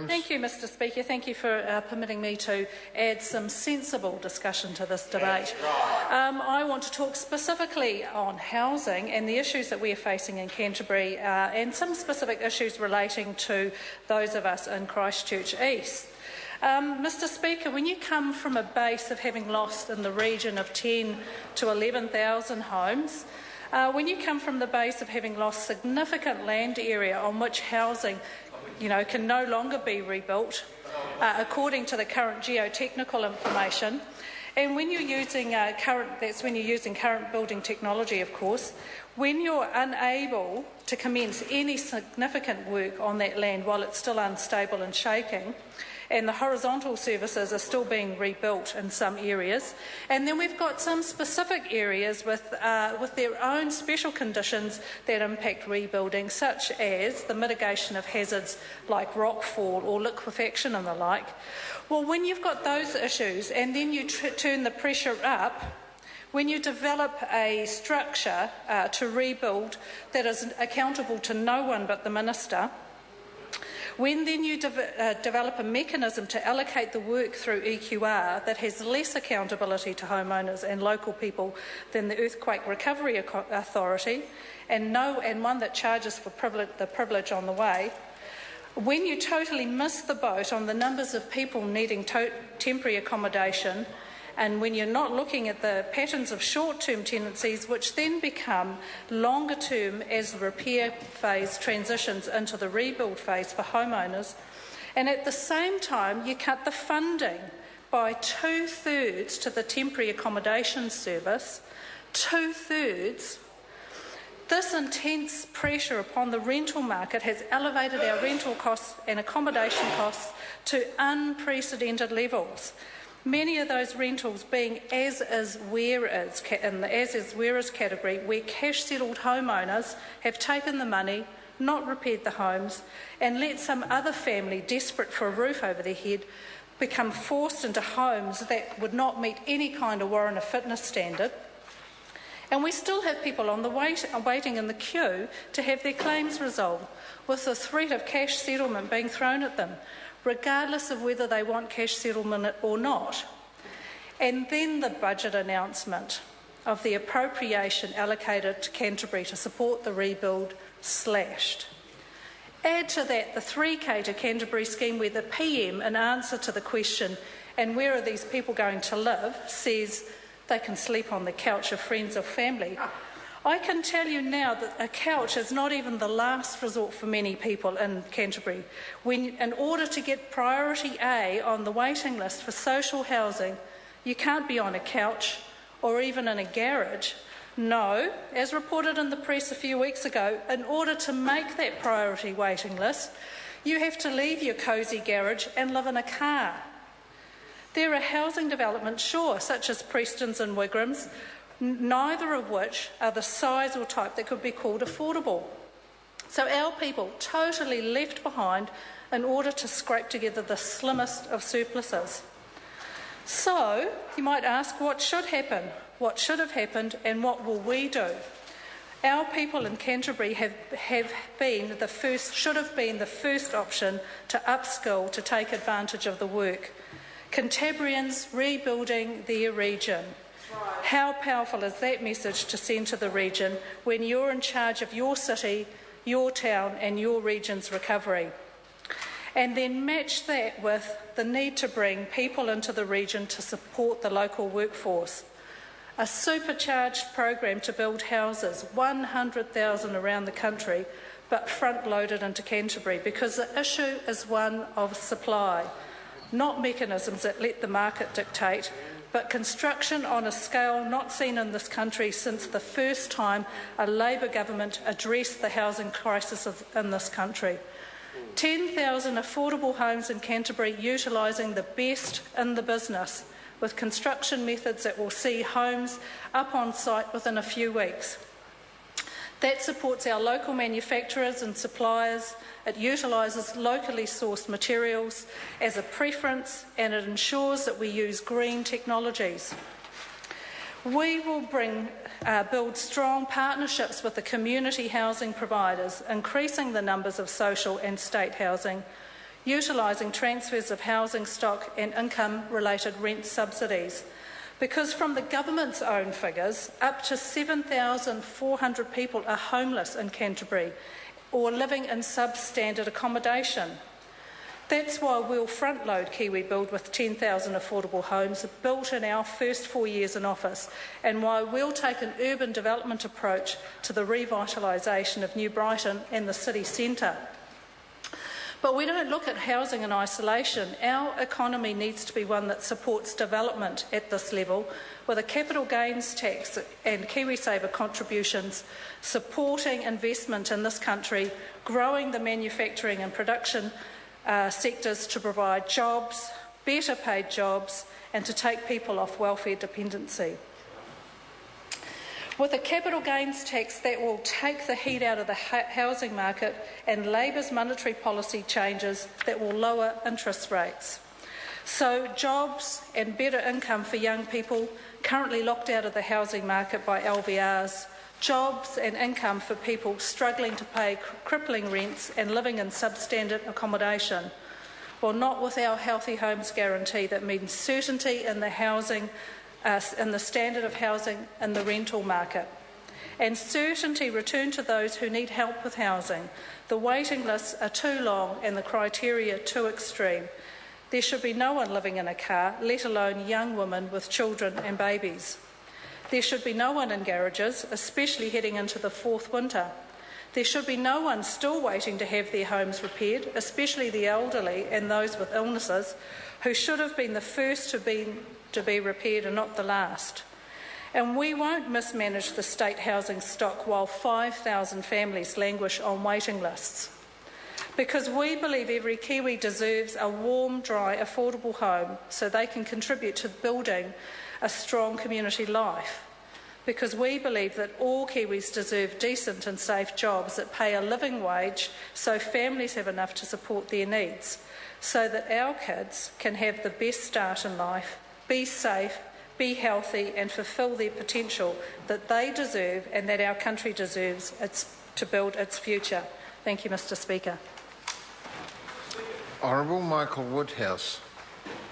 Thank you, Mr Speaker. Thank you for permitting me to add some sensible discussion to this debate. I want to talk specifically on housing and the issues that we are facing in Canterbury and some specific issues relating to those of us in Christchurch East. Mr Speaker, when you come from a base of having lost in the region of 10 to 11,000 homes, when you come from the base of having lost significant land area on which housing can no longer be rebuilt, according to the current geotechnical information. And when you're using current building technology, of course, when you're unable to commence any significant work on that land while it's still unstable and shaking, and the horizontal services are still being rebuilt in some areas. And then we've got some specific areas with their own special conditions that impact rebuilding, such as the mitigation of hazards like rockfall or liquefaction and the like. Well, when you've got those issues and then you turn the pressure up, when you develop a structure to rebuild that is accountable to no one but the Minister, when then you develop a mechanism to allocate the work through EQR that has less accountability to homeowners and local people than the Earthquake Recovery Authority, and one that charges for the privilege on the way, when you totally miss the boat on the numbers of people needing temporary accommodation, and when you're not looking at the patterns of short-term tenancies, which then become longer-term as the repair phase transitions into the rebuild phase for homeowners, and at the same time you cut the funding by 2/3 to the temporary accommodation service, 2/3, this intense pressure upon the rental market has elevated our rental costs and accommodation costs to unprecedented levels. Many of those rentals being as is where is in the as is where is category, where cash settled homeowners have taken the money, not repaired the homes, and let some other family desperate for a roof over their head become forced into homes that would not meet any kind of warrant of fitness standard. And we still have people on the waiting in the queue to have their claims resolved, with the threat of cash settlement being thrown at them, regardless of whether they want cash settlement or not. And then the budget announcement of the appropriation allocated to Canterbury to support the rebuild slashed. Add to that the 3K to Canterbury scheme, where the PM, in answer to the question, and where are these people going to live, says they can sleep on the couch of friends or family. I can tell you now that a couch is not even the last resort for many people in Canterbury. In order to get priority A on the waiting list for social housing, you can't be on a couch or even in a garage. No, as reported in the press a few weeks ago, in order to make that priority waiting list, you have to leave your cosy garage and live in a car. There are housing developments, sure, such as Preston's and Wigram's, neither of which are the size or type that could be called affordable. So our people totally left behind in order to scrape together the slimmest of surpluses. So you might ask, what should happen? What should have happened, and what will we do? Our people in Canterbury should have been the first option to upskill to take advantage of the work. Cantabrians rebuilding their region. How powerful is that message to send to the region when you're in charge of your city, your town and your region's recovery? And then match that with the need to bring people into the region to support the local workforce. A supercharged program to build houses, 100,000 around the country, but front-loaded into Canterbury, because the issue is one of supply, not mechanisms that let the market dictate, but construction on a scale not seen in this country since the first time a Labour government addressed the housing crisis in this country. 10,000 affordable homes in Canterbury utilising the best in the business, with construction methods that will see homes up on site within a few weeks. That supports our local manufacturers and suppliers. It utilises locally sourced materials as a preference, and it ensures that we use green technologies. We will build strong partnerships with the community housing providers, increasing the numbers of social and state housing, utilising transfers of housing stock and income-related rent subsidies. Because from the government's own figures, up to 7,400 people are homeless in Canterbury or living in substandard accommodation. That's why we'll front-load Kiwi Build with 10,000 affordable homes built in our first 4 years in office, and why we'll take an urban development approach to the revitalisation of New Brighton and the city centre. But we don't look at housing in isolation. Our economy needs to be one that supports development at this level, with a capital gains tax and KiwiSaver contributions supporting investment in this country, growing the manufacturing and production sectors to provide jobs, better paid jobs, and to take people off welfare dependency. With a capital gains tax that will take the heat out of the housing market, and Labour's monetary policy changes that will lower interest rates. So jobs and better income for young people currently locked out of the housing market by LVRs, jobs and income for people struggling to pay crippling rents and living in substandard accommodation. Well, not with our Healthy Homes Guarantee that means certainty in the housing in the standard of housing in the rental market. And certainty returned to those who need help with housing. The waiting lists are too long and the criteria too extreme. There should be no one living in a car, let alone young women with children and babies. There should be no one in garages, especially heading into the fourth winter. There should be no one still waiting to have their homes repaired, especially the elderly and those with illnesses, who should have been the first to be repaired and not the last. And we won't mismanage the state housing stock while 5,000 families languish on waiting lists. Because we believe every Kiwi deserves a warm, dry, affordable home so they can contribute to building a strong community life. Because we believe that all Kiwis deserve decent and safe jobs that pay a living wage so families have enough to support their needs, so that our kids can have the best start in life, be safe, be healthy and fulfil their potential that they deserve and that our country deserves to build its future. Thank you, Mr Speaker. Honourable Michael Woodhouse.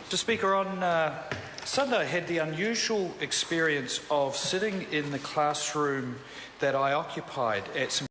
Mr Speaker, on Sunday I had the unusual experience of sitting in the classroom that I occupied at St